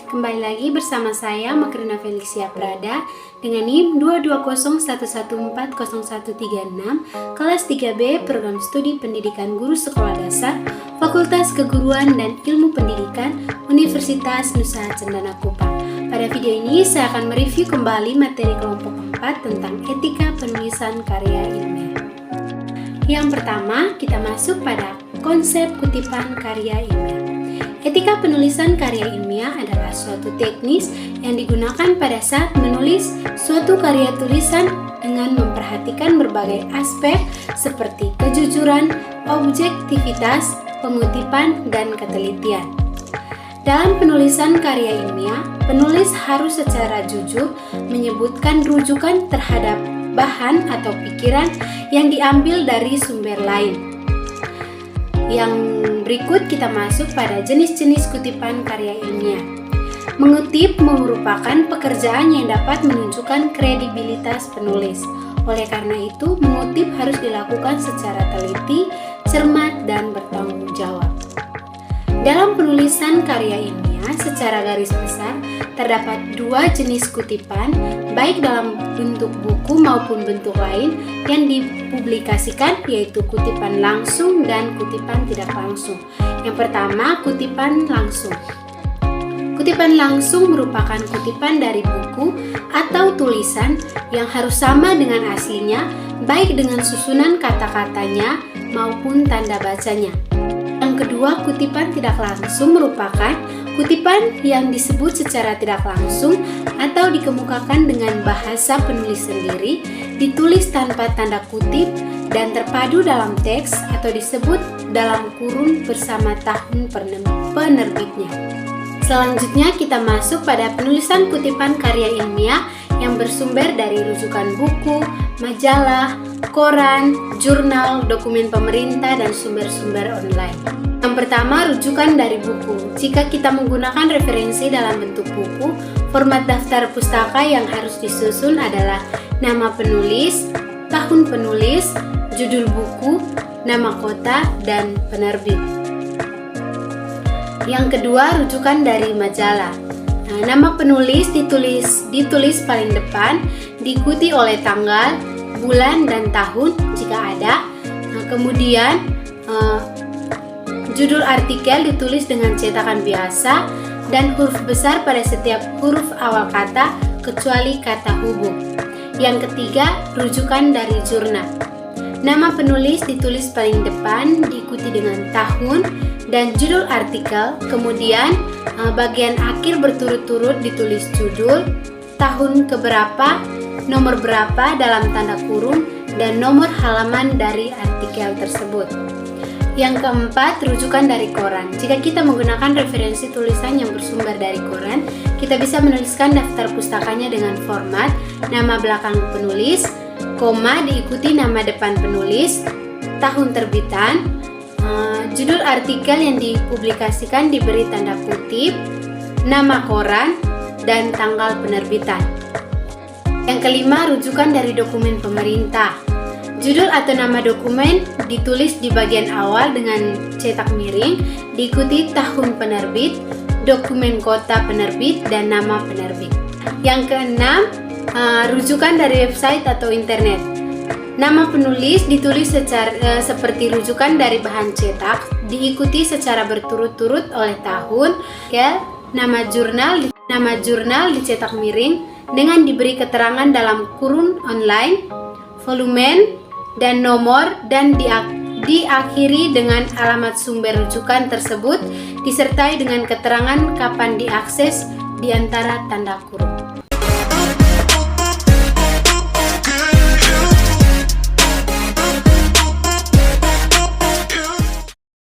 Kembali lagi bersama saya Makrina Felicia Prada dengan NIM 22011140136 kelas 3B Program Studi Pendidikan Guru Sekolah Dasar Fakultas Keguruan dan Ilmu Pendidikan Universitas Nusa Cendana Kupang. Pada video ini saya akan mereview kembali materi kelompok 4 tentang etika penulisan karya ilmiah. Yang pertama, kita masuk pada konsep kutipan karya ilmiah. Etika penulisan karya ilmiah adalah suatu teknis yang digunakan pada saat menulis suatu karya tulisan dengan memperhatikan berbagai aspek seperti kejujuran, objektivitas, pengutipan, dan ketelitian. Dalam penulisan karya ilmiah, penulis harus secara jujur menyebutkan rujukan terhadap bahan atau pikiran yang diambil dari sumber lain. Yang berikut kita masuk pada jenis-jenis kutipan karya ilmiah. Mengutip merupakan pekerjaan yang dapat menunjukkan kredibilitas penulis. Oleh karena itu, mengutip harus dilakukan secara teliti, cermat, dan bertanggung jawab. Dalam penulisan karya ilmiah, secara garis besar, terdapat dua jenis kutipan, baik dalam bentuk buku maupun bentuk lain yang dipublikasikan, yaitu kutipan langsung dan kutipan tidak langsung. Yang pertama, kutipan langsung. Kutipan langsung merupakan kutipan dari buku atau tulisan yang harus sama dengan aslinya, baik dengan susunan kata-katanya maupun tanda bacanya. Yang kedua, kutipan tidak langsung merupakan kutipan yang disebut secara tidak langsung atau dikemukakan dengan bahasa penulis sendiri, ditulis tanpa tanda kutip, dan terpadu dalam teks atau disebut dalam kurun bersama tahun penerbitnya. Selanjutnya kita masuk pada penulisan kutipan karya ilmiah yang bersumber dari rujukan buku, majalah, koran, jurnal, dokumen pemerintah, dan sumber-sumber online. Yang pertama, rujukan dari buku. Jika kita menggunakan referensi dalam bentuk buku, format daftar pustaka yang harus disusun adalah nama penulis, tahun penulis, judul buku, nama kota, dan penerbit. Yang kedua, rujukan dari majalah. Nama penulis ditulis paling depan, diikuti oleh tanggal, bulan, dan tahun jika ada. Kemudian judul artikel ditulis dengan cetakan biasa dan huruf besar pada setiap huruf awal kata kecuali kata hubung. Yang ketiga, rujukan dari jurnal. Nama penulis ditulis paling depan, diikuti dengan tahun dan judul artikel, kemudian bagian akhir berturut-turut ditulis judul, tahun keberapa, nomor berapa dalam tanda kurung, dan nomor halaman dari artikel tersebut. Yang keempat, rujukan dari koran. Jika kita menggunakan referensi tulisan yang bersumber dari koran, kita bisa menuliskan daftar pustakanya dengan format nama belakang penulis, koma diikuti nama depan penulis, tahun terbitan, judul artikel yang dipublikasikan diberi tanda kutip, nama koran, dan tanggal penerbitan. Yang kelima, rujukan dari dokumen pemerintah. Judul atau nama dokumen ditulis di bagian awal dengan cetak miring, diikuti tahun penerbit, dokumen kota penerbit, dan nama penerbit. Yang keenam, rujukan dari website atau internet. Nama penulis ditulis seperti rujukan dari bahan cetak, diikuti secara berturut-turut oleh tahun, nama jurnal dicetak miring dengan diberi keterangan dalam kurun online, volume, dan nomor, dan diakhiri dengan alamat sumber rujukan tersebut disertai dengan keterangan kapan diakses di antara tanda kurung.